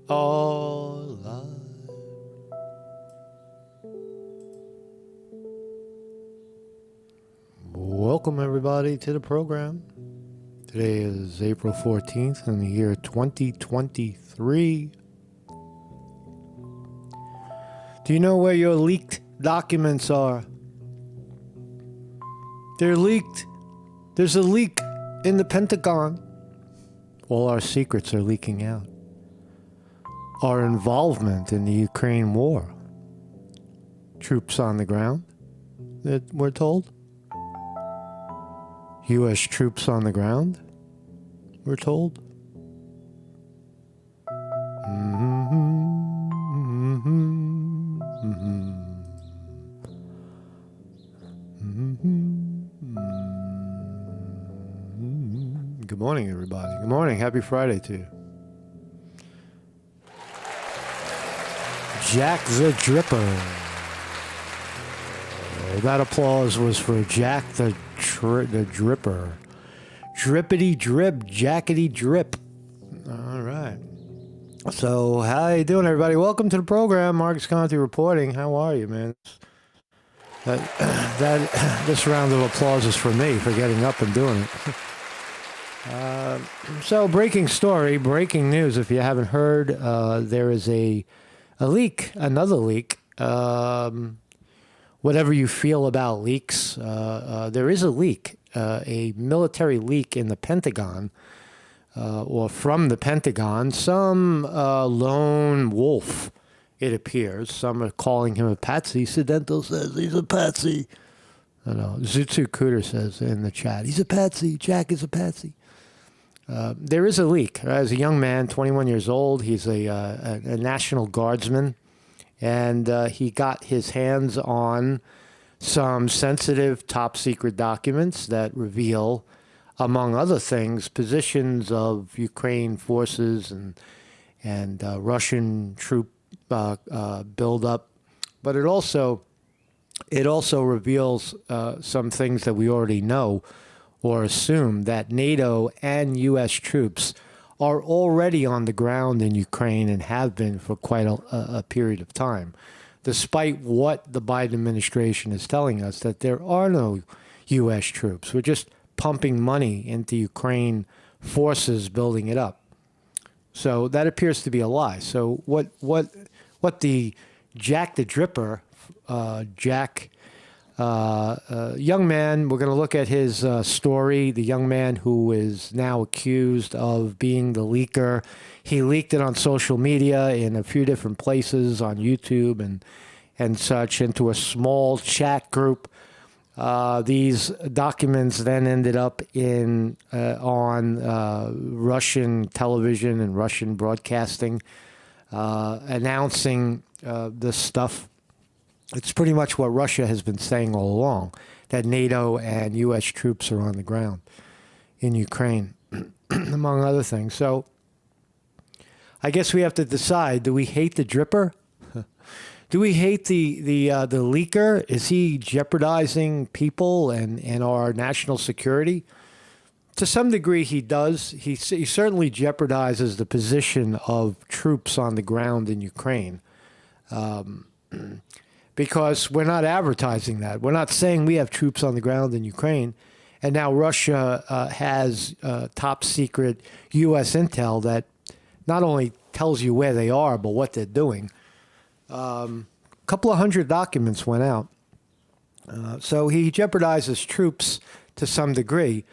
all alive. Welcome everybody to the program. Today is April 14th in the year 2023. Do you know where your leaked documents are? They're leaked. There's a leak in the Pentagon. All our secrets are leaking out. Our involvement in the Ukraine war. Troops on the ground, that we're told. U.S. troops on the ground, we're told. Good morning, everybody. Good morning. Happy Friday to you. Jackthedripper. That applause was for Jack the Dripper. Drippity drip, jackety drip. All right. So, how you doing, everybody? Welcome to the program. Marcus Conte reporting. How are you, man? This round of applause is for me for getting up and doing it. So, breaking story, breaking news. If you haven't heard, there is a leak, another leak. Whatever you feel about leaks, there is a leak, a military leak in the Pentagon, or from the Pentagon. Some lone wolf, it appears. Some are calling him a patsy. Sedento says he's a patsy. I know. Zutsu Cooter says in the chat, he's a patsy. Jack is a patsy. There is a leak. As a young man, 21 years old, he's a National Guardsman. And he got his hands on some sensitive top secret documents that reveal, among other things, positions of Ukraine forces and Russian troop buildup. But it also reveals some things that we already know or assume, that NATO and U.S. troops are already on the ground in Ukraine and have been for quite a period of time, despite what the Biden administration is telling us, that there are no U.S. troops. We're just pumping money into Ukraine forces, building it up. So that appears to be a lie. So what the Jack the Dripper, young man, we're going to look at his story, the young man who is now accused of being the leaker. He leaked it on social media in a few different places, on YouTube and such, into a small chat group. These documents then ended up on Russian television and Russian broadcasting, announcing this stuff. It's pretty much what Russia has been saying all along, that NATO and U.S. troops are on the ground in Ukraine, among other things. So I guess we have to decide, do we hate the dripper? Do we hate the leaker? Is he jeopardizing people and our national security? To some degree, he does. He certainly jeopardizes the position of troops on the ground in Ukraine. Because we're not advertising that. We're not saying we have troops on the ground in Ukraine. And now Russia has top secret U.S. intel that not only tells you where they are, but what they're doing. A couple of hundred documents went out. So he jeopardizes troops to some degree.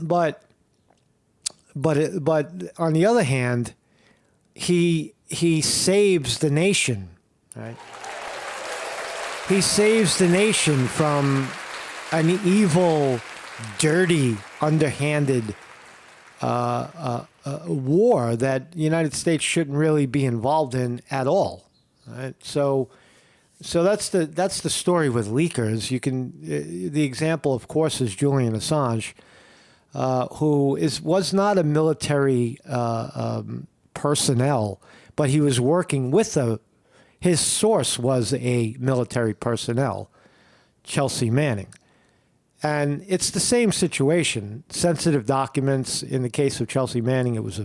But on the other hand, he saves the nation, right? He saves the nation from an evil, dirty, underhanded war that the United States shouldn't really be involved in at all. Right? So that's the story with leakers. You can the example, of course, is Julian Assange, who was not a military personnel, but he was working with his source was a military personnel, Chelsea Manning. And it's the same situation. Sensitive documents. In the case of Chelsea Manning, it was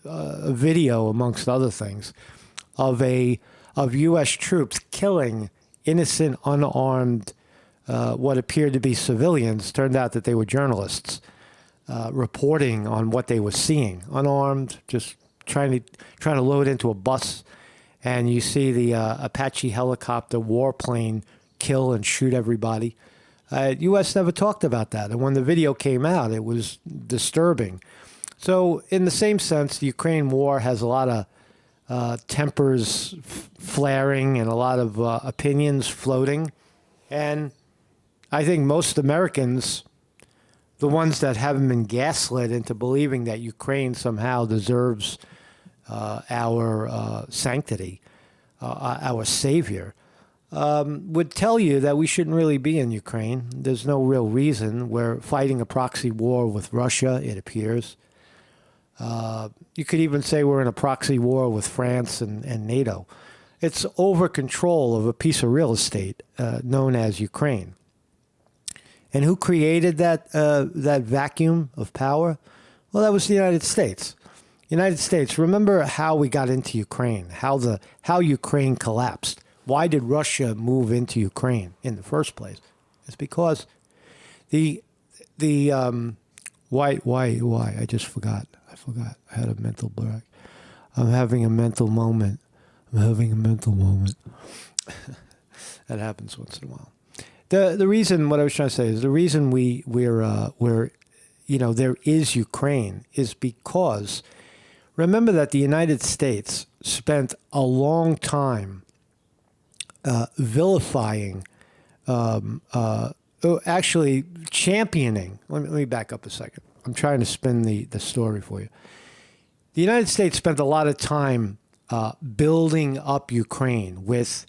a video, amongst other things, of U.S. troops killing innocent, unarmed, what appeared to be civilians. Turned out that they were journalists reporting on what they were seeing, unarmed, just trying to load into a bus, and you see the Apache helicopter warplane kill and shoot everybody. U.S. never talked about that, and when the video came out, it was disturbing. So, in the same sense, the Ukraine war has a lot of tempers flaring and a lot of opinions floating, and I think most Americans, the ones that haven't been gaslit into believing that Ukraine somehow deserves our sanctity, our savior, would tell you that we shouldn't really be in Ukraine. There's no real reason. We're fighting a proxy war with Russia, it appears. You could even say we're in a proxy war with France and NATO. It's over control of a piece of real estate known as Ukraine. And who created that vacuum of power? Well, that was the United States. United States. Remember how we got into Ukraine? How Ukraine collapsed? Why did Russia move into Ukraine in the first place? It's because why? I just forgot. I had a mental blank. I'm having a mental moment. That happens once in a while. The reason, what I was trying to say is the reason we're there is Ukraine is because remember that the United States spent a long time vilifying, actually championing. Let me back up a second. I'm trying to spin the story for you. The United States spent a lot of time building up Ukraine with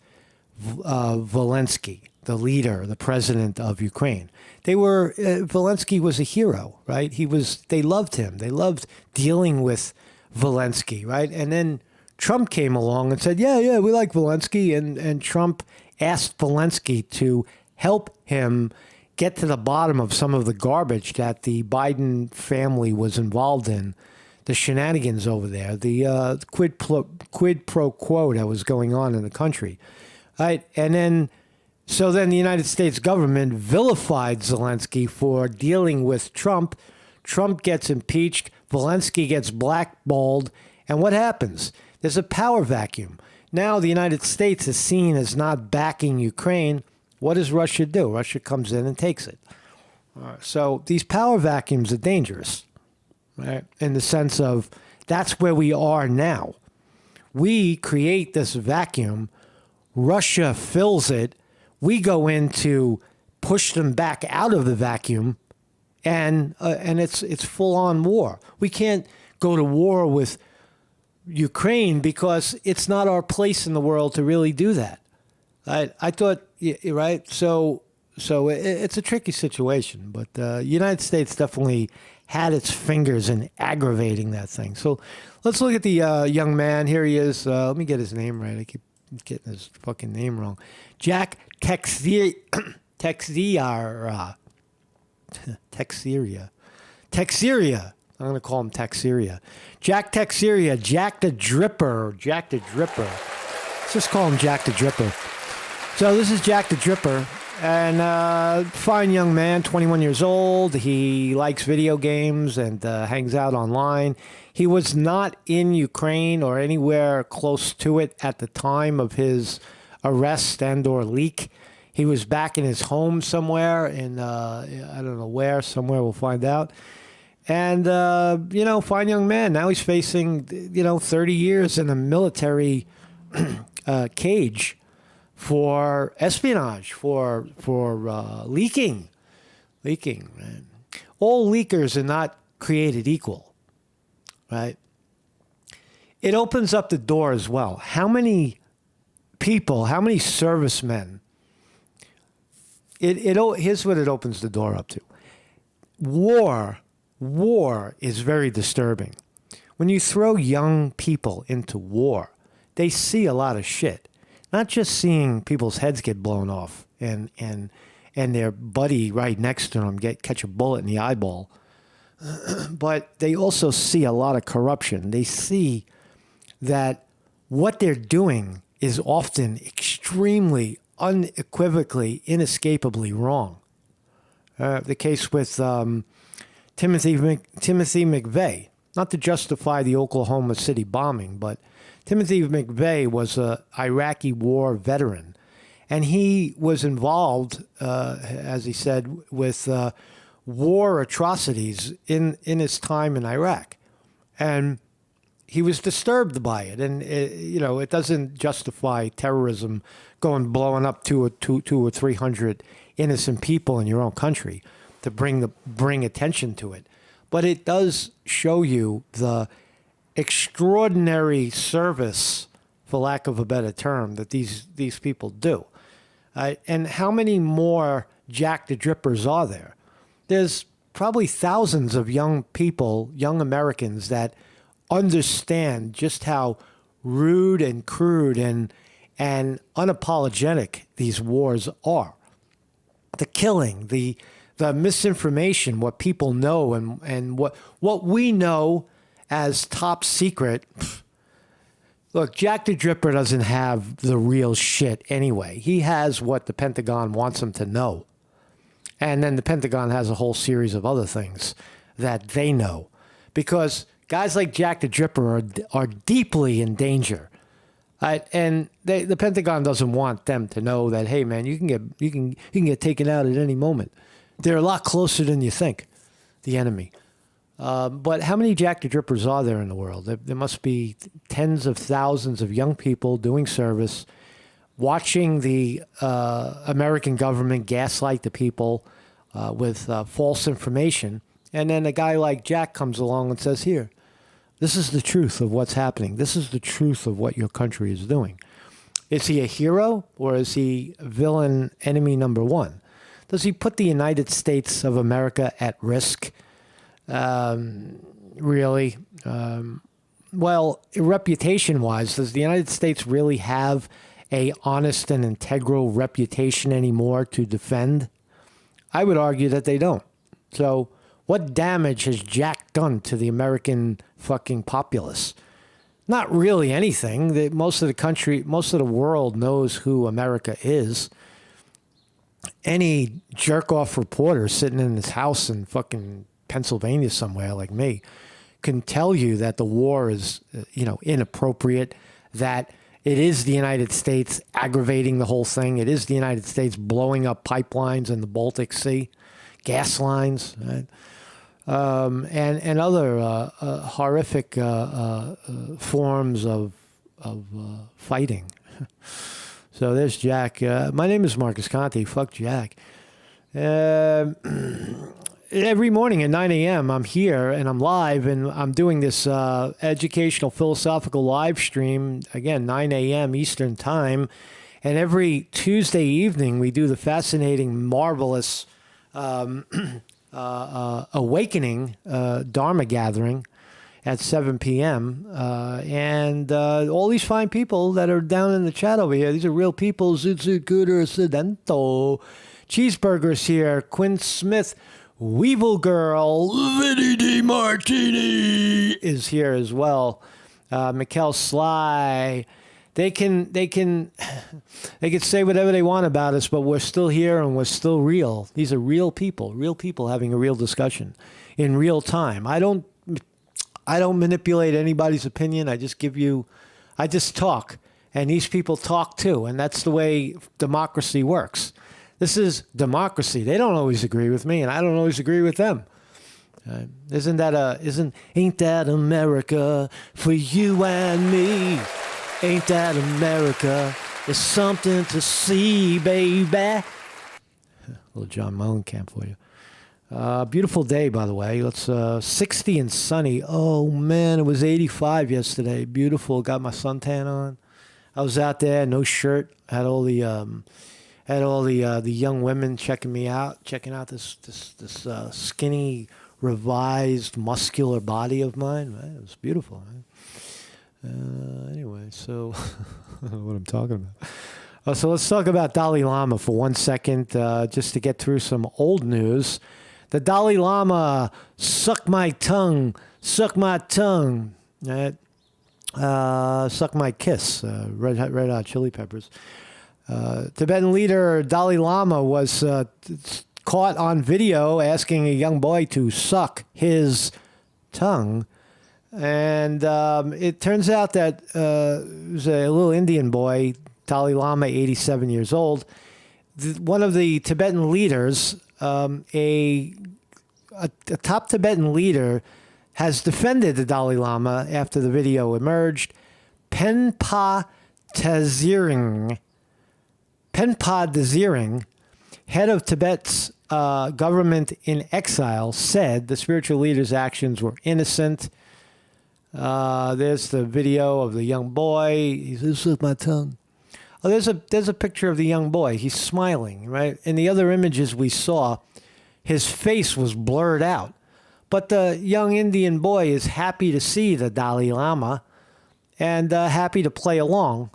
Zelensky, the leader, the president of Ukraine. Zelensky was a hero, right? They loved him. They loved dealing with Zelensky, right? And then Trump came along and said, yeah, we like Zelensky. And Trump asked Zelensky to help him get to the bottom of some of the garbage that the Biden family was involved in, the shenanigans over there, the quid pro quo that was going on in the country. Right? And then the United States government vilified Zelensky for dealing with Trump. Trump gets impeached. Zelensky gets blackballed. And what happens? There's a power vacuum. Now the United States is seen as not backing Ukraine. What does Russia do? Russia comes in and takes it. So these power vacuums are dangerous, right? In the sense of that's where we are now. We create this vacuum. Russia fills it. We go in to push them back out of the vacuum, and it's full-on war. We can't go to war with Ukraine because it's not our place in the world to really do that. I thought, right? So it's a tricky situation, but the United States definitely had its fingers in aggravating that thing. So let's look at the young man. Here he is. Let me get his name right. I keep getting his fucking name wrong. Jack Teixeira. Teixeira. I'm going to call him Teixeira. Jack Teixeira. Jack the Dripper. Let's just call him Jack the Dripper. So this is Jack the Dripper, and fine young man, 21 years old. He likes video games and hangs out online. He was not in Ukraine or anywhere close to it at the time of his arrest and or leak. He was back in his home somewhere in, I don't know where, somewhere we'll find out. And, fine young man. Now he's facing, 30 years in a military cage for espionage, for leaking. Right? All leakers are not created equal, right? It opens up the door as well. How many people, how many servicemen? Here's what it opens the door up to. War is very disturbing. When you throw young people into war, they see a lot of shit. Not just seeing people's heads get blown off and and their buddy right next to them catch a bullet in the eyeball. But they also see a lot of corruption. They see that what they're doing is often extremely, unequivocally, inescapably wrong. The case with Timothy McVeigh, not to justify the Oklahoma City bombing, but Timothy McVeigh was an Iraqi war veteran, and he was involved, as he said, with war atrocities in his time in Iraq. And he was disturbed by it. And, it doesn't justify terrorism blowing up two or 300 innocent people in your own country to bring attention to it. But it does show you the extraordinary service, for lack of a better term, that these people do. And how many more Jackthedrippers are there? There's probably thousands of young people, young Americans, that understand just how rude and crude and unapologetic these wars are. The killing, the misinformation, what people know and what we know as top secret. Look, Jackthedripper doesn't have the real shit anyway. He has what the Pentagon wants him to know. And then the Pentagon has a whole series of other things that they know. Because guys like Jackthedripper are deeply in danger. And the Pentagon doesn't want them to know that, hey, man, you can get taken out at any moment. They're a lot closer than you think, the enemy. But how many Jackthedrippers are there in the world? There must be tens of thousands of young people doing service, watching the American government gaslight the people with false information. And then a guy like Jack comes along and says, here, this is the truth of what's happening. This is the truth of what your country is doing. Is he a hero or is he villain enemy number one? Does he put the United States of America at risk? Really? Well, reputation-wise, does the United States really have a honest and integral reputation anymore to defend? I would argue that they don't. So what damage has Jack done to the American fucking populace? Not really anything. Most of the world knows who America is. Any jerk-off reporter sitting in his house in fucking Pennsylvania somewhere like me can tell you that the war is, inappropriate, that it is the United States aggravating the whole thing. It is the United States blowing up pipelines in the Baltic Sea, gas lines, right? And other horrific forms of fighting. So there's Jack. My name is Marcus Conte. Fuck Jack. Every morning at 9 a.m., I'm here and I'm live and I'm doing this educational philosophical live stream, again, 9 a.m. Eastern Time. And every Tuesday evening, we do the fascinating, marvelous awakening Dharma gathering at 7 p.m. And all these fine people that are down in the chat over here, these are real people. Zutzukuder Sedento. Cheeseburgers here. Quinn Smith. Weevil Girl. Vinny D. Martini is here as well. Mikkel Sly. They can say whatever they want about us, but we're still here and we're still real. These are real people having a real discussion in real time. I don't manipulate anybody's opinion. I just talk, and these people talk too, and that's the way democracy works. This is democracy. They don't always agree with me, and I don't always agree with them. Ain't that America for you and me? Ain't that America? It's something to see, baby. A little John Mellencamp for you. Beautiful day, by the way. It's 60 and sunny. Oh man, it was 85 yesterday. Beautiful. Got my suntan on. I was out there, no shirt. Had all the young women checking out this skinny, revised, muscular body of mine. Right? It was beautiful. Right? Anyway, so I don't know what I'm talking So let's talk about Dalai Lama for 1 second, just to get through some old news. The Dalai Lama, suck my tongue, right? Suck my kiss, Red Hot Chili Peppers. Tibetan leader Dalai Lama was caught on video asking a young boy to suck his tongue. And it turns out that it was a little Indian boy, Dalai Lama, 87 years old. One of the Tibetan leaders, a top Tibetan leader, has defended the Dalai Lama after the video emerged. Penpa Tsering, head of Tibet's government in exile, said the spiritual leader's actions were innocent. There's the video of the young boy. He says, "Suck my tongue." Oh, there's a picture of the young boy. He's smiling, right? In the other images we saw, his face was blurred out. But the young Indian boy is happy to see the Dalai Lama and happy to play along.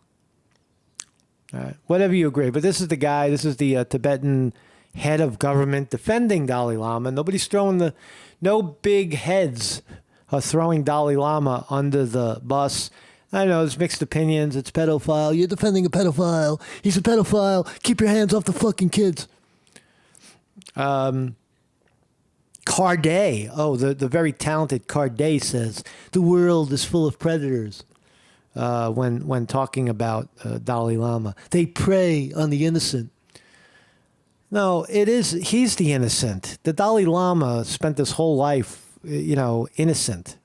All right, whatever you agree. But this is the guy, this is the Tibetan head of government defending Dalai Lama. Nobody's throwing no big heads are throwing Dalai Lama under the bus. I know there's mixed opinions. It's pedophile. You're defending a pedophile. He's a pedophile. Keep your hands off the fucking kids. Carday, the very talented Carday says the world is full of predators. When talking about Dalai Lama, they prey on the innocent. No, he's the innocent. The Dalai Lama spent his whole life, innocent,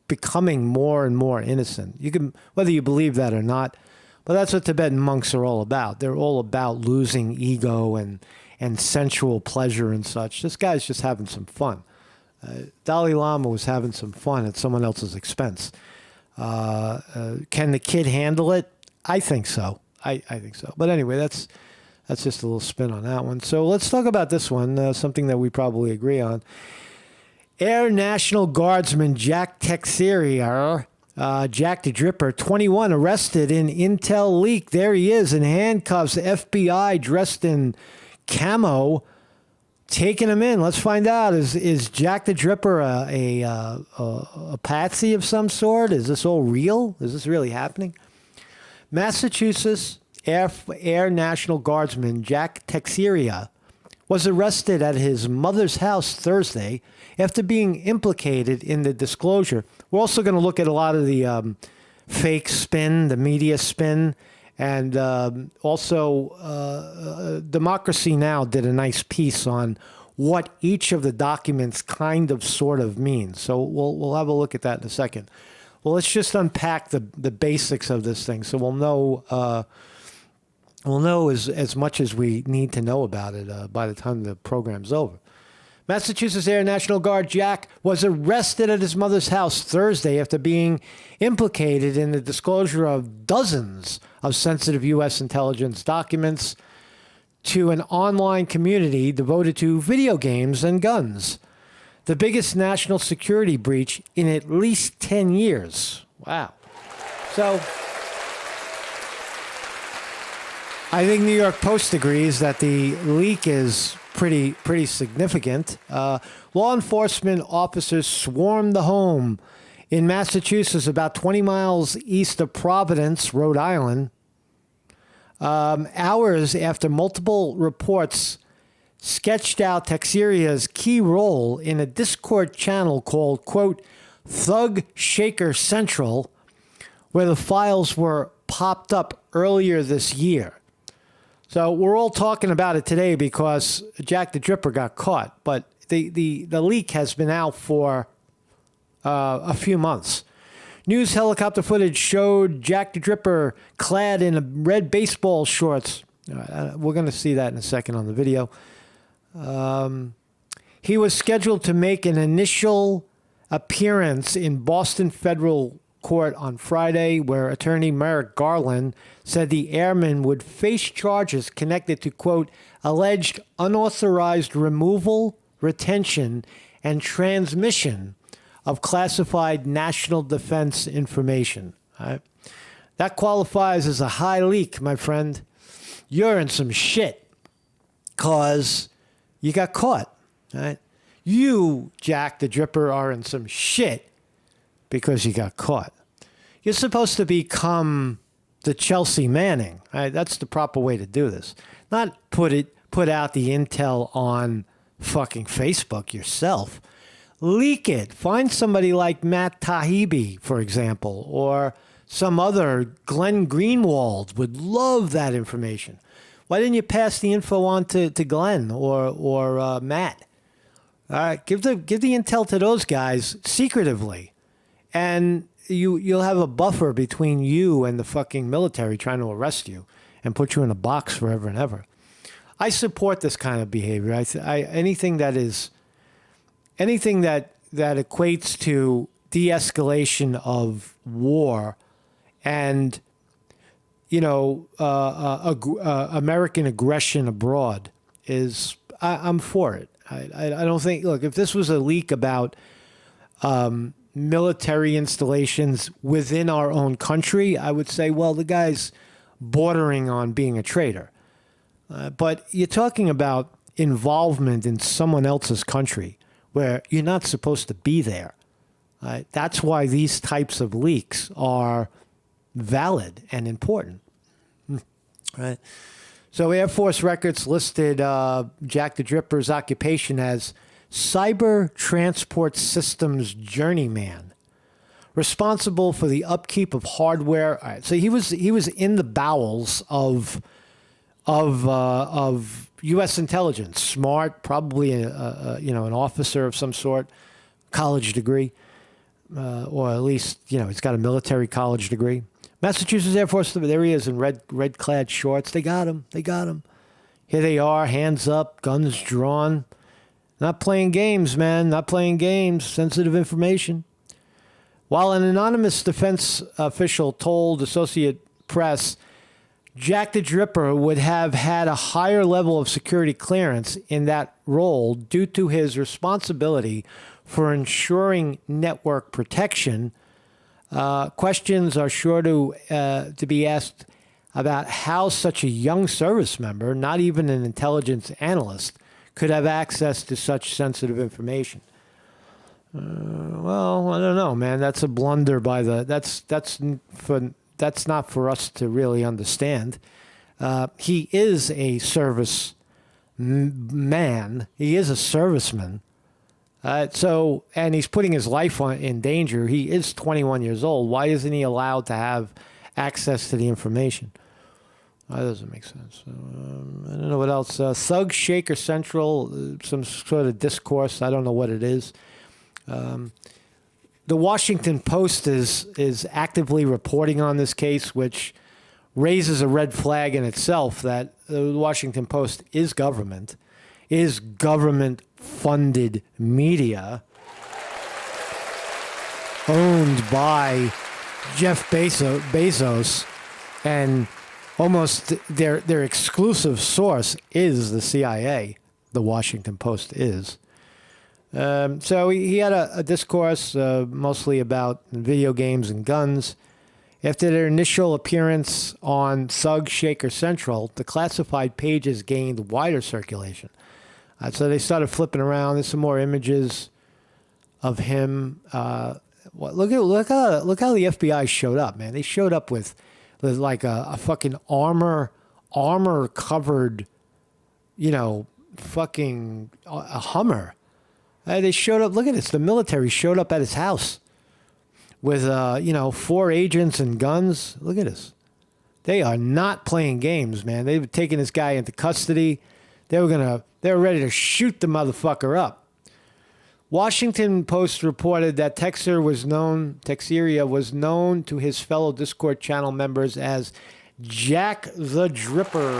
becoming more and more innocent. You can, whether you believe that or not, but that's what Tibetan monks are all about. They're all about losing ego and sensual pleasure and such. This guy's just having some fun. Dalai Lama was having some fun at someone else's expense. Can the kid handle it? I think so. I think so. But anyway, that's just a little spin on that one. So let's talk about this one, something that we probably agree on. Air National Guardsman Jackthedripper, Jackthedripper, 21, arrested in intel leak. There he is in handcuffs. FBI dressed in camo, taking him in. Let's find out. Is Jackthedripper a patsy of some sort? Is this all real? Is this really happening? Massachusetts Air National Guardsman Jack Teixeira was arrested at his mother's house Thursday after being implicated in the disclosure. We're also going to look at a lot of the fake spin, the media spin, and also Democracy Now! Did a nice piece on what each of the documents kind of sort of means. So we'll have a look at that in a second. Well, let's just unpack the basics of this thing so we'll know as much as we need to know about it by the time the program's over. Massachusetts Air National Guard Jack was arrested at his mother's house Thursday after being implicated in the disclosure of dozens of sensitive U.S. intelligence documents to an online community devoted to video games and guns. The biggest national security breach in at least 10 years. Wow. So I think New York Post agrees that the leak is pretty significant. Law enforcement officers swarmed the home in Massachusetts, about 20 miles east of Providence, Rhode Island, hours after multiple reports sketched out Teixeira's key role in a Discord channel called, quote, Thug Shaker Central, where the files were popped up earlier this year. So we're all talking about it today because Jackthedripper got caught, but the leak has been out for a few months. News helicopter footage showed Jackthedripper clad in red baseball shorts. We're going to see that in a second on the video. He was scheduled to make an initial appearance in Boston Federal Court on Friday, where attorney Merrick Garland said the airman would face charges connected to, quote, alleged unauthorized removal, retention, and transmission of classified national defense information. All right? That qualifies as a high leak, my friend. you're in some shit because you got caught, right? You, Jack the Dripper, are in some shit because you got caught. You're supposed to become the Chelsea Manning, right? That's the proper way to do this. Not put out the intel on fucking Facebook yourself. Leak it. Find somebody like Matt Taibbi, for example, or some other Glenn Greenwald would love that information. Why didn't you pass the info on to Glenn or Matt? All right, give the intel to those guys secretively, and you'll have a buffer between you and the fucking military trying to arrest you and put you in a box forever and ever. I support this kind of behavior. Anything that equates to de-escalation of war and American aggression abroad I'm for it. I don't think. Look, if this was a leak about military installations within our own country, I would say, well, the guy's bordering on being a traitor. But you're talking about involvement in someone else's country where you're not supposed to be there. Right? That's why these types of leaks are valid and important. Right? So Air Force records listed Jack the Dripper's occupation as Cyber Transport Systems Journeyman, responsible for the upkeep of hardware. All right, so he was in the bowels of U.S. intelligence, smart, probably an officer of some sort, college degree, or at least he's got a military college degree. Massachusetts Air Force, there he is in red clad shorts. They got him. Here they are, hands up, guns drawn. Not playing games, man. Not playing games. Sensitive information. While an anonymous defense official told Associated Press Jack the Dripper would have had a higher level of security clearance in that role due to his responsibility for ensuring network protection, questions are sure to be asked about how such a young service member, not even an intelligence analyst, could have access to such sensitive information. Well, I don't know, man. That's a blunder by that's not for us to really understand. He is a service man. He is a serviceman. And he's putting his life in danger. He is 21 years old. Why isn't he allowed to have access to the information? That doesn't make sense. I don't know what else. Thug Shaker Central, some sort of discourse. I don't know what it is. The Washington Post is actively reporting on this case, which raises a red flag in itself that the Washington Post is government-funded media owned by Jeff Bezos, and almost their exclusive source is the CIA. The Washington Post is. So he had a discourse mostly about video games and guns. After their initial appearance on Thug Shaker Central, the classified pages gained wider circulation. So they started flipping around. There's some more images of him. Look how the FBI showed up, man. They showed up with like a fucking armor covered, fucking a Hummer. They showed up. Look at this. The military showed up at his house with 4 agents and guns. Look at this. They are not playing games, man. They've taken this guy into custody. They were ready to shoot the motherfucker up. Washington Post reported that Teixeira was known to his fellow Discord channel members as Jack the Dripper,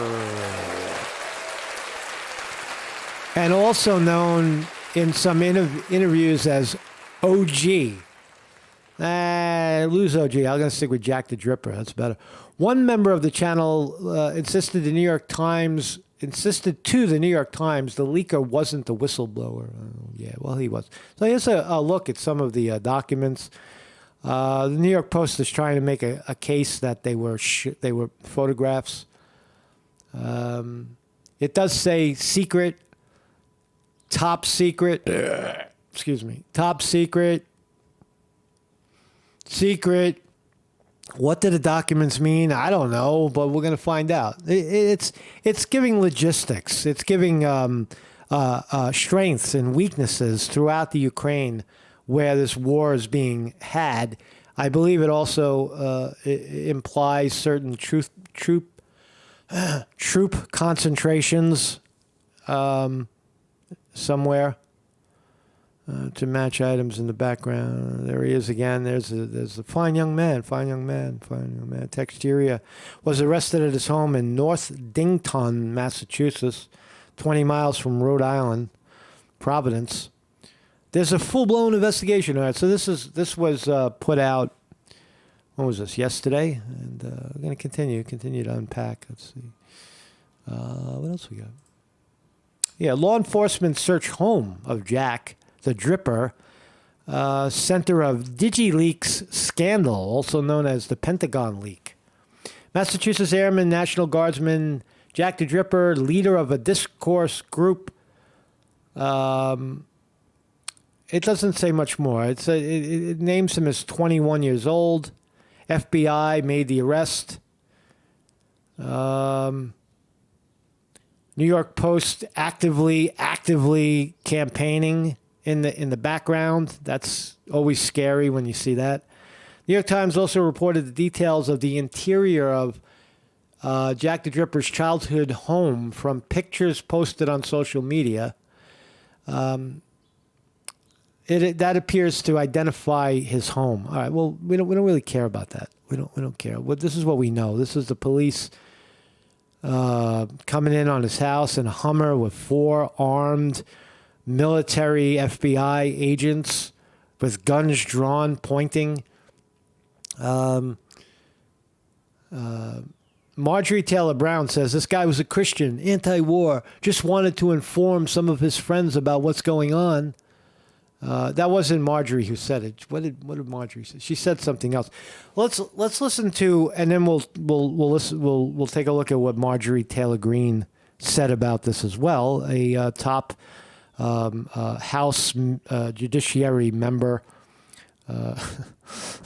and also known in some interviews as OG. Lose OG. I'm going to stick with Jack the Dripper. That's better. One member of the channel insisted to the New York Times the leaker wasn't the whistleblower. Yeah, well, he was. So here's a look at some of the documents. The New York Post is trying to make a case that they were photographs. It does say secret, top secret, top secret, secret. What do the documents mean? I don't know, but we're going to find out. It's giving logistics. It's giving strengths and weaknesses throughout the Ukraine where this war is being had. I believe it also implies certain troop concentrations somewhere to match items in the background. There he is again. There's a fine young man. Teixeira was arrested at his home in North Dington, Massachusetts, 20 miles from Rhode Island, Providence. There's a full-blown investigation. All right, so this was put out. When was this? Yesterday, and we're going to continue to unpack. Let's see. What else we got? Yeah, law enforcement search home of Jackthedripper, center of DigiLeaks scandal, also known as the Pentagon leak. Massachusetts Airman, National Guardsman Jackthedripper, leader of a discourse group. It doesn't say much more. It names him as 21 years old. FBI made the arrest. New York Post actively campaigning in the background. That's always scary when you see that. New York Times also reported the details of the interior of Jackthedripper's childhood home from pictures posted on social media. That appears to identify his home. All right. Well, we don't really care about that. We don't care. Well, this is what we know. This is the police coming in on his house in a Hummer with 4 armed military FBI agents with guns drawn, pointing. Marjorie Taylor Brown says this guy was a Christian, anti-war, just wanted to inform some of his friends about what's going on. That wasn't Marjorie who said it. What did Marjorie say? She said something else. Let's listen to, and then we'll take a look at what Marjorie Taylor Greene said about this as well. A top House Judiciary member.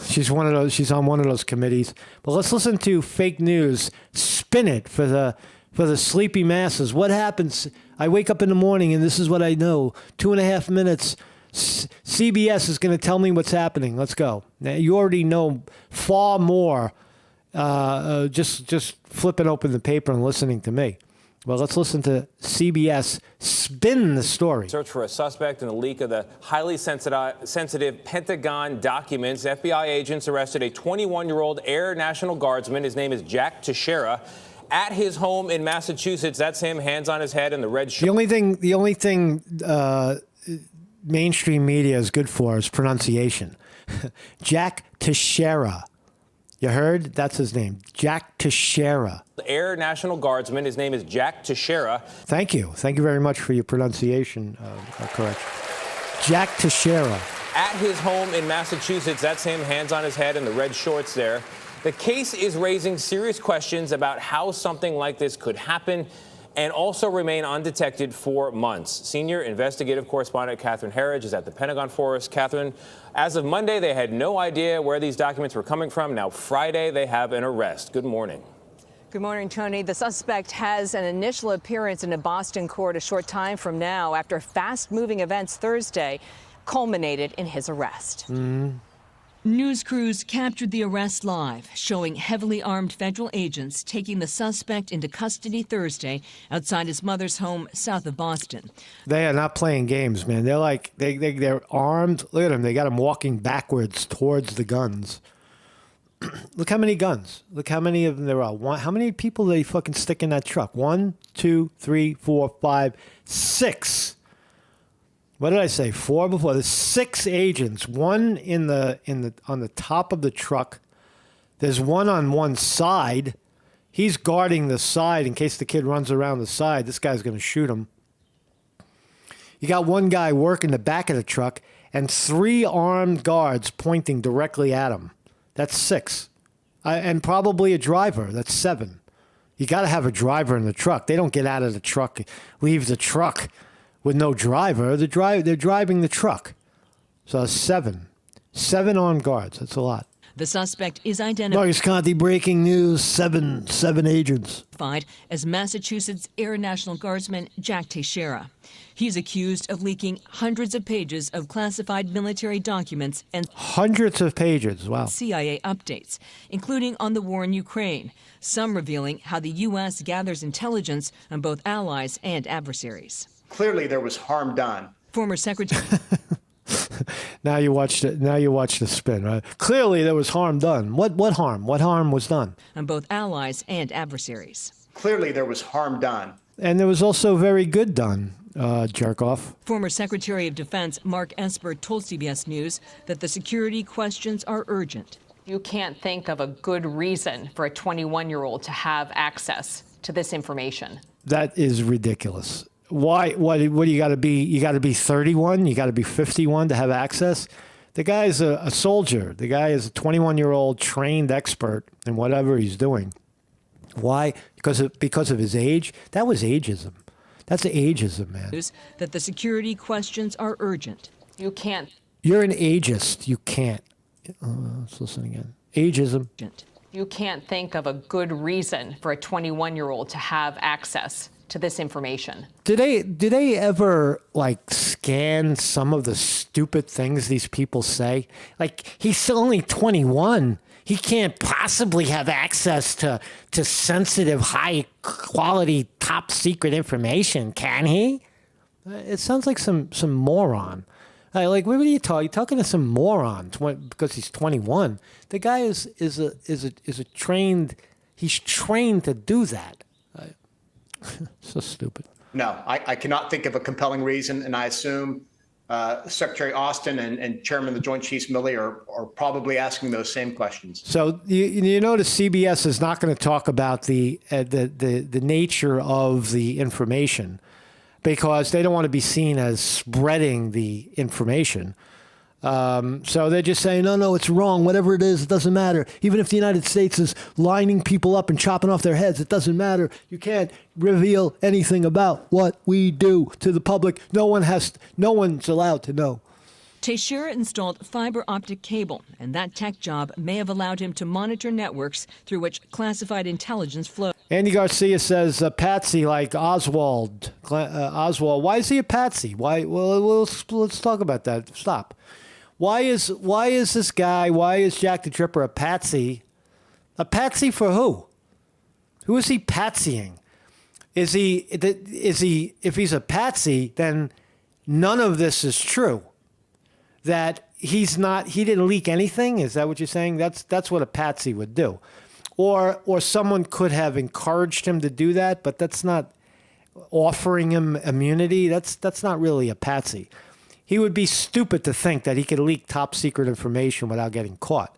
She's on one of those committees. But let's listen to fake news. Spin it for the sleepy masses. What happens? I wake up in the morning and this is what I know. 2.5 minutes. CBS is going to tell me what's happening. Let's go. Now, you already know far more just flipping open the paper and listening to me. Well, let's listen to CBS spin the story. Search for a suspect in the leak of the highly sensitive Pentagon documents. FBI agents arrested a 21-year-old Air National Guardsman. His name is Jack Teixeira. At his home in Massachusetts, that's him, hands on his head in the red shirt. The only thing mainstream media is good for is pronunciation. Jack Teixeira. You heard? That's his name. Jack Teixeira. Air National Guardsman. His name is Jack Teixeira. Thank you. Thank you very much for your pronunciation correction. Jack Teixeira. At his home in Massachusetts, that's him, hands on his head in the red shorts there. The case is raising serious questions about how something like this could happen and also remain undetected for months. Senior investigative correspondent Catherine Herridge is at the Pentagon for us. Catherine, as of Monday, they had no idea where these documents were coming from. Now, Friday, they have an arrest. Good morning. Good morning, Tony. The suspect has an initial appearance in a Boston court a short time from now after fast-moving events Thursday culminated in his arrest. News crews captured the arrest live, showing heavily armed federal agents taking the suspect into custody Thursday outside his mother's home south of Boston. They are not playing games, man. They're like, they're armed. Look at them. They got them walking backwards towards the guns. Look how many guns. Look how many of them there are. How many people do they fucking stick in that truck? 1, 2, 3, 4, 5, 6. What did I say? 4 before. There's 6 agents. One on the top of the truck. There's one on one side. He's guarding the side in case the kid runs around the side. This guy's going to shoot him. You got one guy working the back of the truck and 3 armed guards pointing directly at him. That's 6. And probably a driver. That's 7. You got to have a driver in the truck. They don't get out of the truck, leave the truck with no driver. They're driving the truck. So 7 armed guards. That's a lot. The suspect is identified Marcus Conte, breaking news, seven agents. As Massachusetts Air National Guardsman Jack Teixeira. He's accused of leaking hundreds of pages of classified military documents and hundreds of pages, wow. CIA updates, including on the war in Ukraine, some revealing how the U.S. gathers intelligence on both allies and adversaries. Clearly, there was harm done. Former Secretary... Now you watched it. Now you watch the spin, right? Clearly, there was harm done. What harm? What harm was done? On both allies and adversaries. Clearly, there was harm done. And there was also very good done, jerk off. Former Secretary of Defense Mark Esper told CBS News that the security questions are urgent. You can't think of a good reason for a 21-year-old to have access to this information. That is ridiculous. Why? What do you got to be? You got to be 31. You got to be 51 to have access. The guy is a soldier. The guy is a 21-year-old trained expert in whatever he's doing. Why? Because of his age. That was ageism. That's ageism, man. That the security questions are urgent. You can't. You're an ageist. You can't. Let's listen again. Ageism. You can't think of a good reason for a 21-year-old to have access to this information. Do they ever like scan some of the stupid things these people say? Like, he's only 21. He can't possibly have access to sensitive, high quality, top secret information, can he? It sounds like some moron. Like, what are you talking? You're talking to some moron because he's 21. The guy is a trained. He's trained to do that. So stupid. No, I cannot think of a compelling reason, and I assume Secretary Austin and Chairman of the Joint Chiefs Milley are probably asking those same questions. So you notice CBS is not going to talk about the nature of the information because they don't want to be seen as spreading the information. So they're just saying, no, it's wrong. Whatever it is, it doesn't matter. Even if the United States is lining people up and chopping off their heads, it doesn't matter. You can't reveal anything about what we do to the public. No one's allowed to know. Teixeira installed fiber optic cable, and that tech job may have allowed him to monitor networks through which classified intelligence flows. Andy Garcia says, patsy like Oswald. Oswald, why is he a patsy? Why? Well, let's talk about that. Stop. Why is this guy? Why is Jackthedripper a patsy? A patsy for who? Who is he patsying? Is he? If he's a patsy, then none of this is true. That he didn't leak anything? Is that what you're saying? That's what a patsy would do. Or someone could have encouraged him to do that, but that's not offering him immunity. That's not really a patsy. He would be stupid to think that he could leak top secret information without getting caught.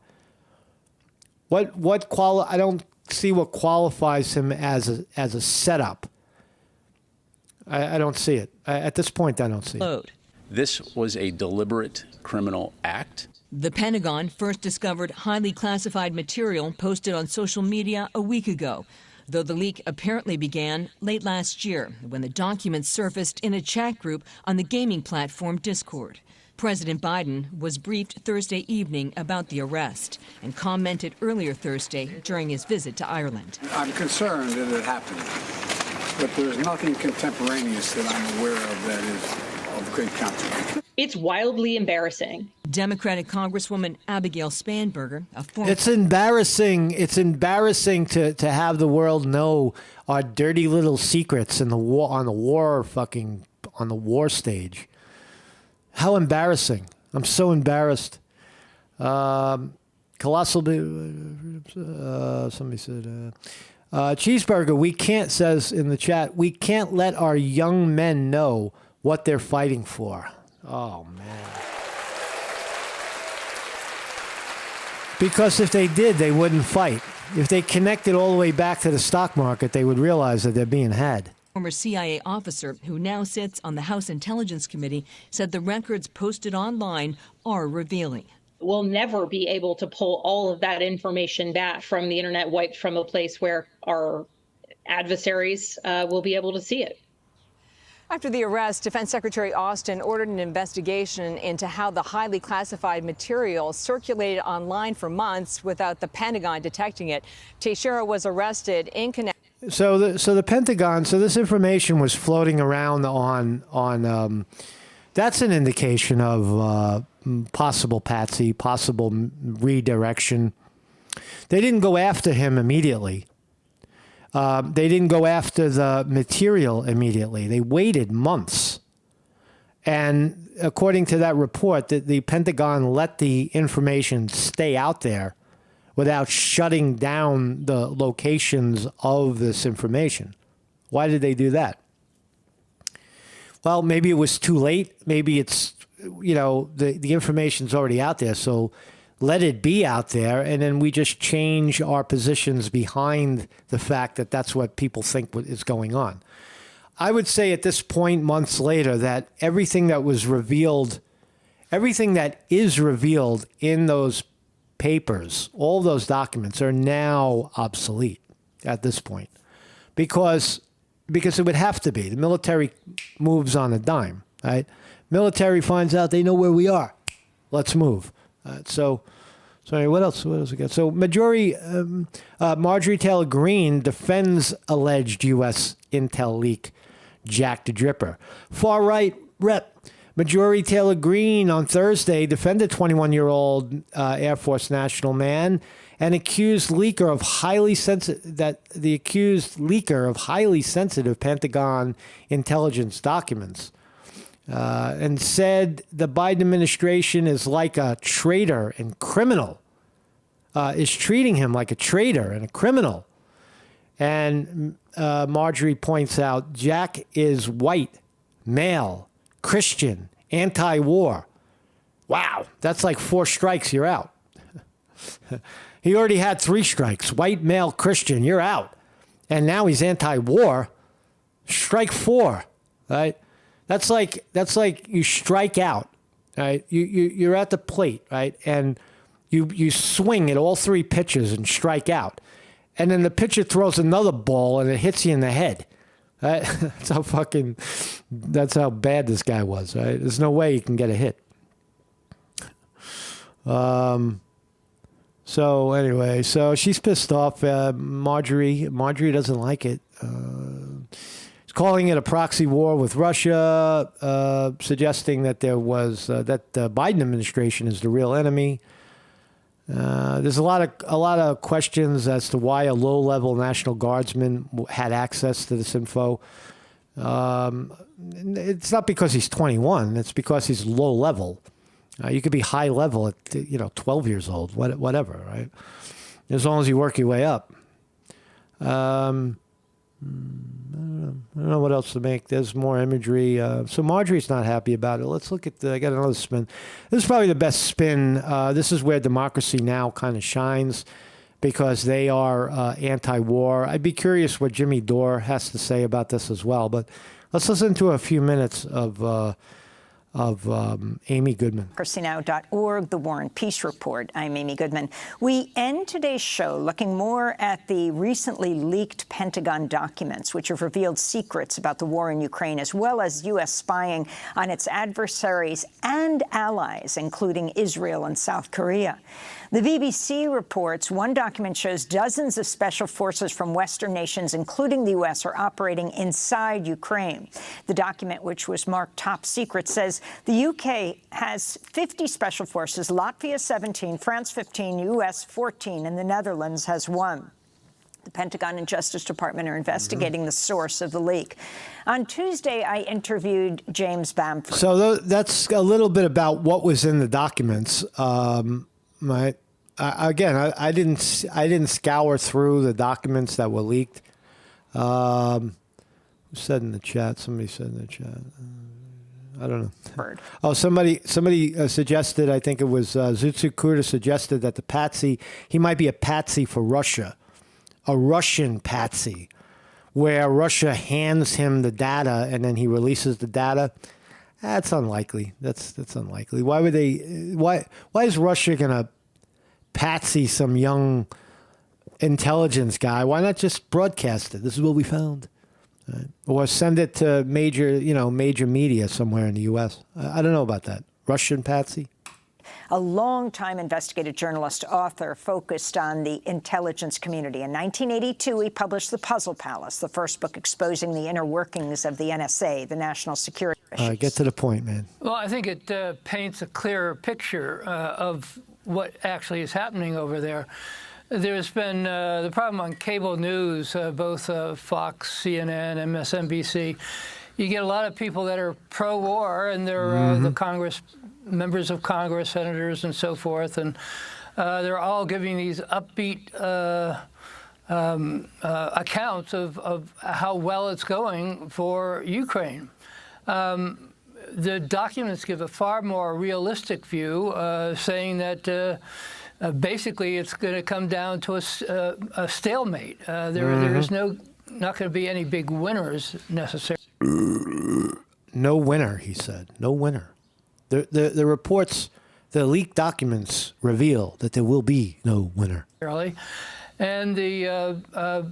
I don't see what qualifies him as a setup. I don't see it. At this point, I don't see it. This was a deliberate criminal act. The Pentagon first discovered highly classified material posted on social media a week ago, though the leak apparently began late last year when the documents surfaced in a chat group on the gaming platform Discord. President Biden was briefed Thursday evening about the arrest and commented earlier Thursday during his visit to Ireland. I'm concerned that it happened, but there's nothing contemporaneous that I'm aware of that is of great consequence. It's wildly embarrassing. Democratic Congresswoman Abigail Spanberger, a former... It's embarrassing. It's embarrassing to have the world know our dirty little secrets in the war on the war stage. How embarrassing! I'm so embarrassed. Colossal. Somebody said. Cheeseburger. We can't says in the chat. We can't let our young men know what they're fighting for. Oh, man. Because if they did, they wouldn't fight. If they connected all the way back to the stock market, they would realize that they're being had. Former CIA officer who now sits on the House Intelligence Committee said the records posted online are revealing. We'll never be able to pull all of that information back from the internet, wiped from a place where our adversaries will be able to see it. After the arrest, Defense Secretary Austin ordered an investigation into how the highly classified material circulated online for months without the Pentagon detecting it. Teixeira was arrested in connection. So the Pentagon. So this information was floating around on. That's an indication of possible patsy, possible redirection. They didn't go after him immediately. They didn't go after the material immediately. They waited months. And according to that report, the Pentagon let the information stay out there without shutting down the locations of this information. Why did they do that? Well, maybe it was too late. Maybe it's, the information's already out there. So let it be out there, and then we just change our positions behind the fact that that's what people think is going on. I would say at this point, months later, that everything that was revealed, everything that is revealed in those papers, all those documents are now obsolete at this point, because it would have to be. The military moves on a dime, right? Military finds out they know where we are. Let's move. So anyway, what else we got? So Marjorie Taylor Greene defends alleged U.S. intel leak, Jackthedripper. Far-right rep Marjorie Taylor Greene on Thursday defended 21-year-old Air Force national man and accused leaker of highly sensitive Pentagon intelligence documents. And said the Biden administration is like a traitor and criminal, is treating him like a traitor and a criminal. And Marjorie points out Jack is white, male, Christian, anti-war. Wow, that's like 4 strikes, you're out. He already had 3 strikes. White, male, Christian, you're out. And now he's anti-war. Strike 4, right? That's like you strike out, right? You're at the plate, right? And you swing at all 3 pitches and strike out. And then the pitcher throws another ball and it hits you in the head. Right? That's how bad this guy was, right? There's no way he can get a hit. So anyway, so she's pissed off. Marjorie doesn't like it. Calling it a proxy war with Russia, suggesting that there was that the Biden administration is the real enemy. There's a lot of questions as to why a low-level National Guardsman had access to this info. It's not because he's 21; it's because he's low level. You could be high level at 12 years old, whatever, right? As long as you work your way up. I don't know what else to make. There's more imagery. So Marjorie's not happy about it. Let's look at I got another spin. This is probably the best spin. This is where Democracy Now! Kind of shines because they are anti-war. I'd be curious what Jimmy Dore has to say about this as well. But let's listen to a few minutes of Amy Goodman. democracynow.org, The War and Peace Report. I'm Amy Goodman. We end today's show looking more at the recently leaked Pentagon documents, which have revealed secrets about the war in Ukraine, as well as U.S. spying on its adversaries and allies, including Israel and South Korea. The BBC reports one document shows dozens of special forces from Western nations, including the U.S., are operating inside Ukraine. The document, which was marked top secret, says the U.K. has 50 special forces, Latvia 17, France 15, U.S. 14, and the Netherlands has 1. The Pentagon and Justice Department are investigating the source of the leak. On Tuesday, I interviewed James Bamford. So that's a little bit about what was in the documents. I didn't scour through the documents that were leaked. Who said in the chat? Somebody said in the chat. I don't know. Bird. Oh, somebody suggested. I think it was Zutsu Kuda suggested that he might be a patsy for Russia, a Russian patsy, where Russia hands him the data and then he releases the data. That's unlikely. That's unlikely. Why would they? Why is Russia gonna patsy some young intelligence guy, why not just broadcast it? This is what we found. Right? Or send it to major media somewhere in the U.S. I don't know about that. Russian Patsy? A longtime investigative journalist, author, focused on the intelligence community. In 1982, he published The Puzzle Palace, the first book exposing the inner workings of the NSA, the National Security Issues. Get to the point, man. Well, I think it paints a clearer picture of what actually is happening over there. There's been the problem on cable news, both Fox, CNN, MSNBC. You get a lot of people that are pro-war, and they're the members of Congress, senators, and so forth, and they're all giving these upbeat accounts of how well it's going for Ukraine. The documents give a far more realistic view, saying that basically it's going to come down to a stalemate. There is not going to be any big winners necessarily. No winner, he said. No winner. The reports, the leaked documents reveal that there will be no winner. And the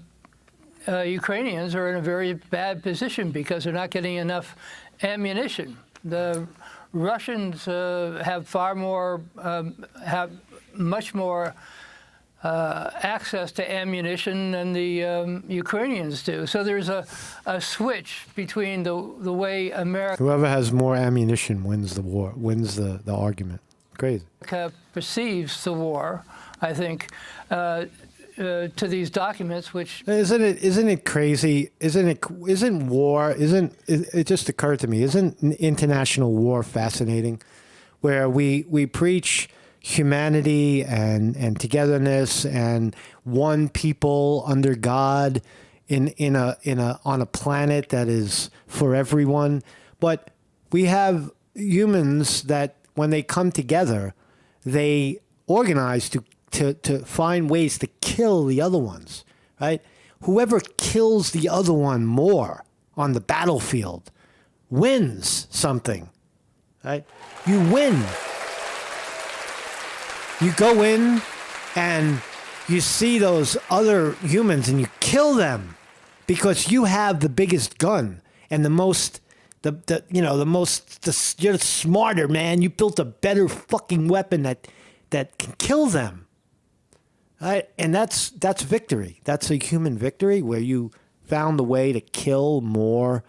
Ukrainians are in a very bad position because they're not getting enough ammunition. The Russians have much more access to ammunition than the Ukrainians do. So there's a switch between the way America... Whoever has more ammunition wins the war, wins the argument. Crazy. Perceives the war, I think, to these documents, which... Isn't it crazy? Isn't war, it just occurred to me, isn't international war fascinating? Where we preach humanity and togetherness and one people under God on a planet that is for everyone. But we have humans that when they come together, they organize to find ways to kill the other ones, right? Whoever kills the other one more on the battlefield wins something, right? You win. You go in and you see those other humans and you kill them because you have the biggest gun and you're smarter, man. You built a better fucking weapon that can kill them. Right? And that's victory. That's a human victory where you found a way to kill more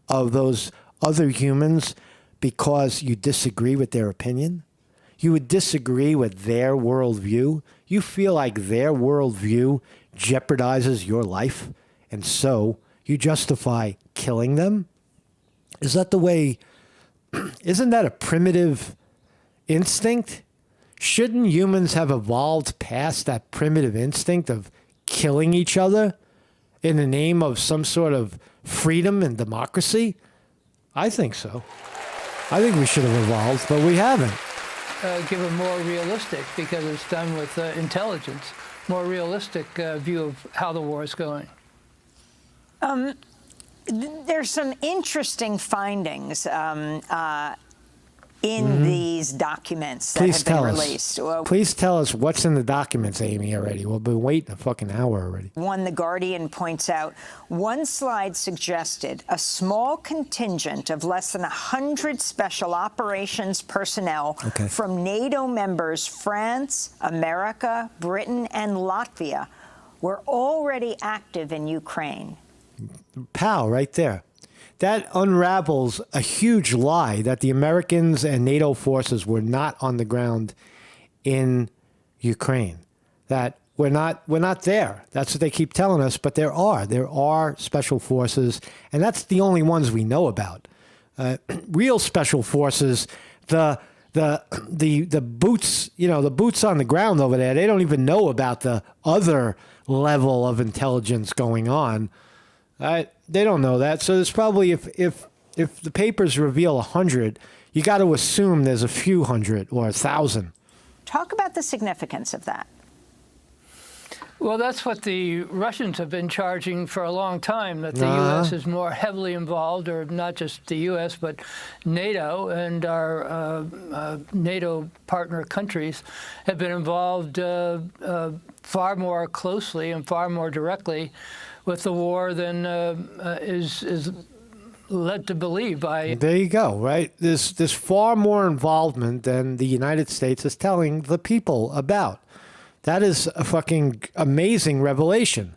of those other humans because you disagree with their opinion. You would disagree with their worldview. You feel like their worldview jeopardizes your life, and so you justify killing them? Is that the way? Isn't that a primitive instinct? Shouldn't humans have evolved past that primitive instinct of killing each other in the name of some sort of freedom and democracy? I think so. I think we should have evolved, but we haven't. Give a more realistic, because it's done with intelligence, more realistic view of how the war is going. There's some interesting findings in these documents that have been released. Please tell us what's in the documents, Amy, already. We've been waiting a fucking hour already. One, The Guardian points out, one slide suggested a small contingent of less than 100 special operations personnel from NATO members France, America, Britain, and Latvia were already active in Ukraine. Pow, right there. That unravels a huge lie that the Americans and NATO forces were not on the ground in Ukraine. That we're not there. That's what they keep telling us, but there are special forces, and that's the only ones we know about. Real special forces, the boots, the boots on the ground over there, they don't even know about the other level of intelligence going on. They don't know that. So there's probably, if the papers reveal 100, you got to assume there's a few hundred or 1,000. Talk about the significance of that. Well, that's what the Russians have been charging for a long time, that the U.S. is more heavily involved, or not just the U.S., but NATO and our NATO partner countries have been involved far more closely and far more directly with the war than is led to believe by... There you go, right? There's far more involvement than the United States is telling the people about. That is a fucking amazing revelation.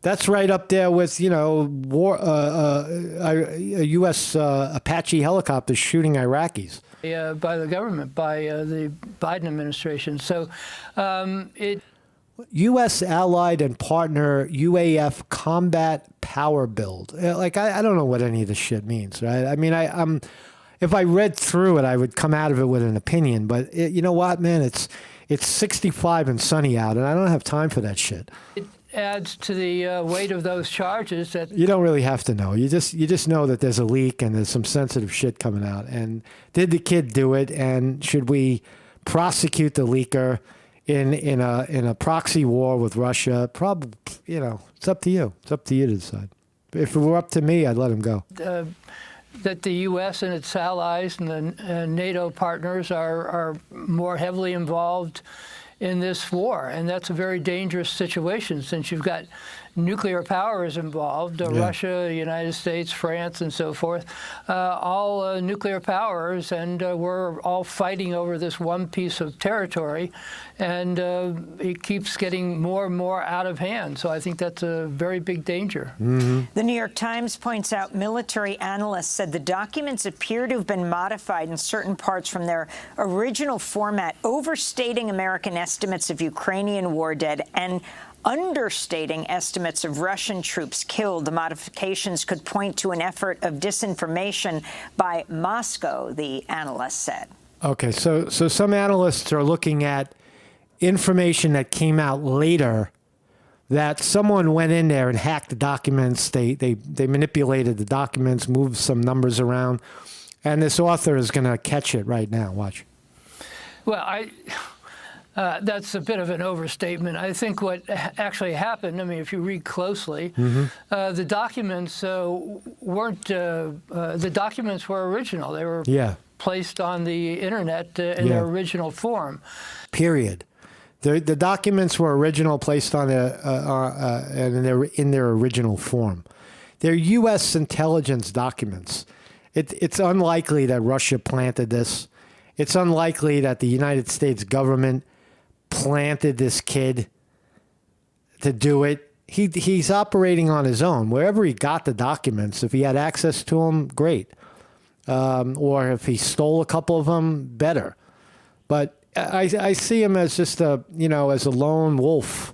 That's right up there with, war, a U.S. Apache helicopter shooting Iraqis. By the government, by the Biden administration. So U.S. allied and partner UAF combat power build. Like, I don't know what any of this shit means, right? I mean, if I read through it, I would come out of it with an opinion. But you know what, man? It's 65 and sunny out, and I don't have time for that shit. It adds to the weight of those charges that... You don't really have to know. You just know that there's a leak and there's some sensitive shit coming out. And did the kid do it? And should we prosecute the leaker in a proxy war with Russia? Probably, it's up to you. It's up to you to decide. If it were up to me, I'd let him go. That the U.S. and its allies and the NATO partners are more heavily involved in this war. And that's a very dangerous situation, since you've got nuclear powers involved, Russia, the United States, France, and so forth, all nuclear powers, and we're all fighting over this one piece of territory, and it keeps getting more and more out of hand. So I think that's a very big danger. Mm-hmm. The New York Times points out military analysts said the documents appear to have been modified in certain parts from their original format, overstating American estimates of Ukrainian war dead and understating estimates of Russian troops killed. The modifications could point to an effort of disinformation by Moscow, the analyst said. Okay, so some analysts are looking at information that came out later, that someone went in there and hacked the documents. They manipulated the documents, moved some numbers around, and this author is going to catch it right now. Watch. Well, that's a bit of an overstatement. I think what actually happened, I mean, if you read closely, the documents weren't, the documents were original. They were placed on the internet in their original form. Period. The documents were original, placed on and they're in their original form. They're U.S. intelligence documents. It's unlikely that Russia planted this. It's unlikely that the United States government planted this kid to do it. He's operating on his own. Wherever he got the documents, if he had access to them, great. Or if he stole a couple of them, better. But I see him as just as a lone wolf.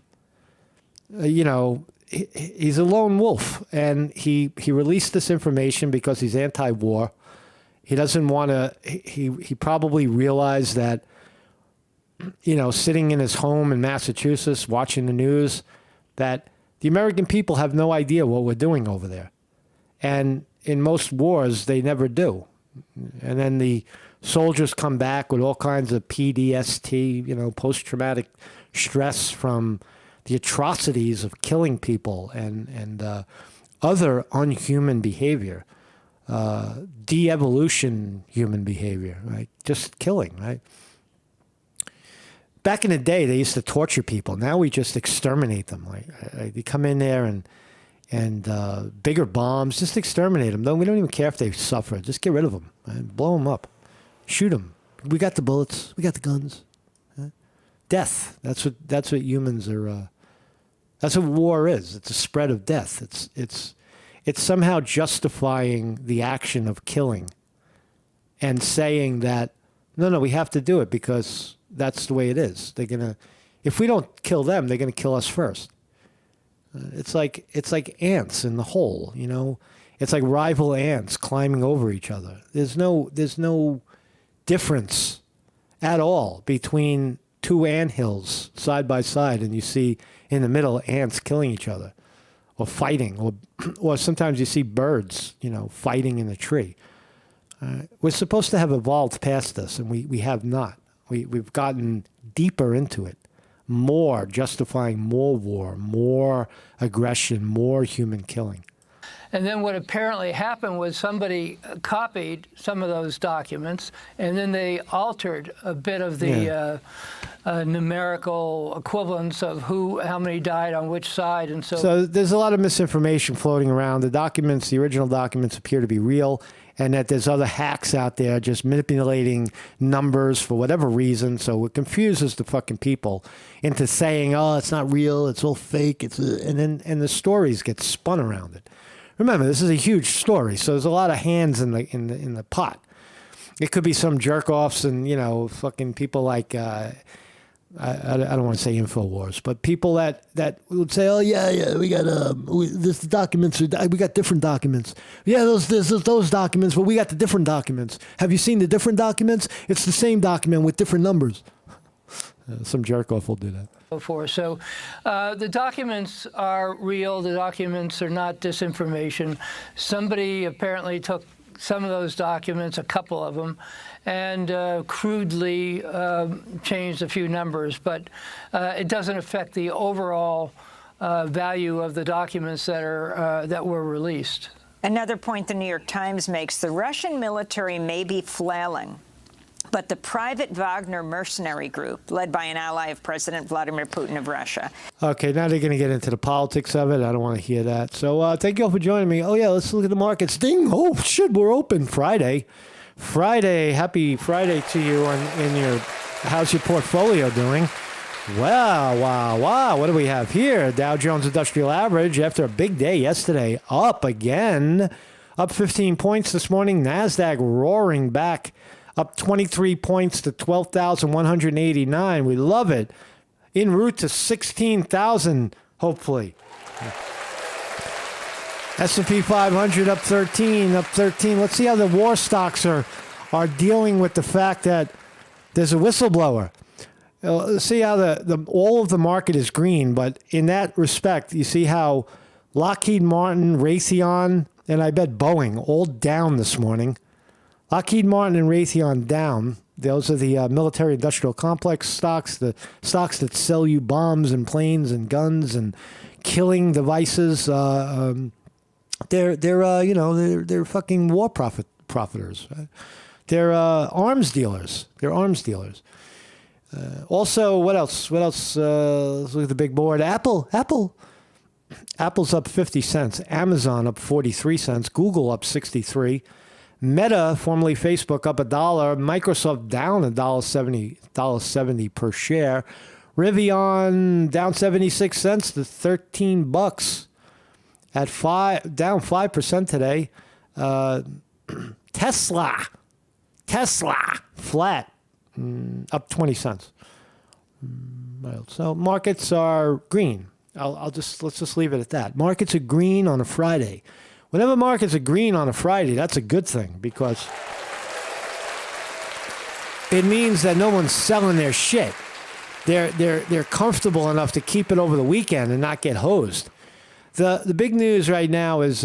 He's a lone wolf, and he released this information because he's anti-war. He doesn't want to. He probably realized that, sitting in his home in Massachusetts watching the news, that the American people have no idea what we're doing over there. And in most wars, they never do. And then the soldiers come back with all kinds of PTSD, post-traumatic stress from the atrocities of killing people and other unhuman behavior, de-evolution human behavior, right? Just killing, right? Back in the day, they used to torture people. Now we just exterminate them. Like they come in there and bigger bombs, just exterminate them. We don't even care if they suffer. Just get rid of them and blow them up, shoot them. We got the bullets. We got the guns. Death. That's what humans are. That's what war is. It's a spread of death. It's somehow justifying the action of killing, and saying that no, we have to do it because that's the way it is. If we don't kill them, they're gonna kill us first. It's like ants in the hole, It's like rival ants climbing over each other. There's no difference at all between two anthills side by side, and you see in the middle ants killing each other, or fighting, or sometimes you see birds, fighting in a tree. We're supposed to have evolved past this, and we have not. We've gotten deeper into it, justifying more war, more aggression, more human killing. And then what apparently happened was somebody copied some of those documents, and then they altered a bit of the numerical equivalence of how many died on which side, and So there's a lot of misinformation floating around. The original documents appear to be real, and that there's other hacks out there just manipulating numbers for whatever reason. So it confuses the fucking people into saying, "Oh, it's not real. It's all fake." And the stories get spun around it. Remember, this is a huge story, so there's a lot of hands in the pot. It could be some jerk offs and fucking people like I don't want to say InfoWars, but people that would say, "Oh yeah, we got this documents. We got different documents. Yeah, those documents, but we got the different documents. Have you seen the different documents? It's the same document with different numbers." Some jerk off will do that. So the documents are real. The documents are not disinformation. Somebody apparently took some of those documents, a couple of them, and crudely changed a few numbers. But it doesn't affect the overall value of the documents that were released. Another point the New York Times makes, the Russian military may be flailing, but the private Wagner mercenary group, led by an ally of President Vladimir Putin of Russia. Okay, now they're going to get into the politics of it. I don't want to hear that. So thank you all for joining me. Oh, yeah, let's look at the markets. Ding! Oh, shit, we're open Friday. Happy Friday to you how's your portfolio doing? Wow. What do we have here? Dow Jones Industrial Average, after a big day yesterday, up again. Up 15 points this morning. NASDAQ roaring back. Up 23 points to 12,189. We love it. En route to 16,000, hopefully. S&P 500 up 13. Let's see how the war stocks are dealing with the fact that there's a whistleblower. Let's see how all of the market is green, but in that respect, you see how Lockheed Martin, Raytheon, and I bet Boeing all down this morning. Lockheed Martin and Raytheon down. Those are the military-industrial complex stocks, the stocks that sell you bombs and planes and guns and killing devices. They're fucking war profiteers. Right? They're arms dealers. Also, what else? Let's look at the big board. Apple's up 50 cents. Amazon up 43 cents. Google up 63. Meta, formerly Facebook, up $1. Microsoft down $1.70 per share. Rivian down 76 cents to $13 at down 5% today. Tesla flat, up 20 cents. So markets are green. Let's just leave it at that. Markets are green on a Friday. Whenever markets are green on a Friday, that's a good thing because it means that no one's selling their shit. They're comfortable enough to keep it over the weekend and not get hosed. The big news right now is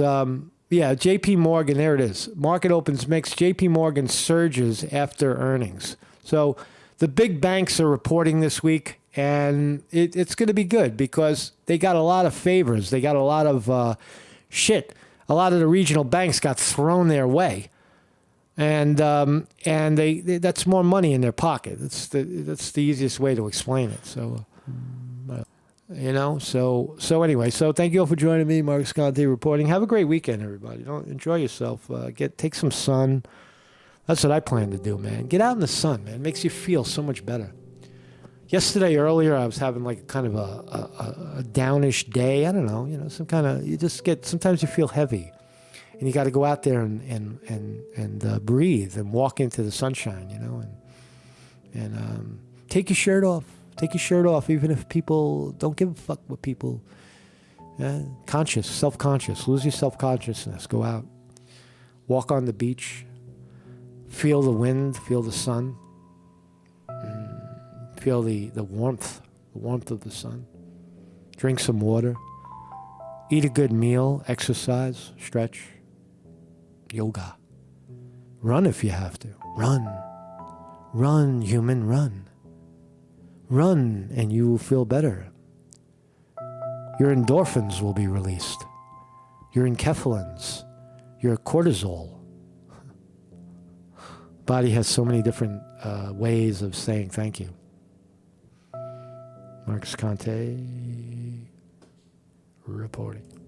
J.P. Morgan. There it is. Market opens mixed. J.P. Morgan surges after earnings. So the big banks are reporting this week, and it's going to be good because they got a lot of favors. They got a lot of shit. A lot of the regional banks got thrown their way, and they that's more money in their pocket. That's the easiest way to explain it. So, So anyway, thank you all for joining me, Mark Sconti reporting. Have a great weekend, everybody. Enjoy yourself. Take some sun. That's what I plan to do, man. Get out in the sun, man. It makes you feel so much better. Yesterday, earlier, I was having like kind of a downish day. I don't know, some kind of, sometimes you feel heavy. And you got to go out there and breathe and walk into the sunshine, and take your shirt off. Take your shirt off, even if people don't give a fuck what people, self-conscious, lose your self-consciousness, go out, walk on the beach, feel the wind, feel the sun. Feel the warmth of the sun. Drink some water. Eat a good meal. Exercise. Stretch. Yoga. Run if you have to. Run. Run, human, run. Run and you will feel better. Your endorphins will be released. Your enkephalins, your cortisol. Body has so many different ways of saying thank you. Marcus Conte reporting.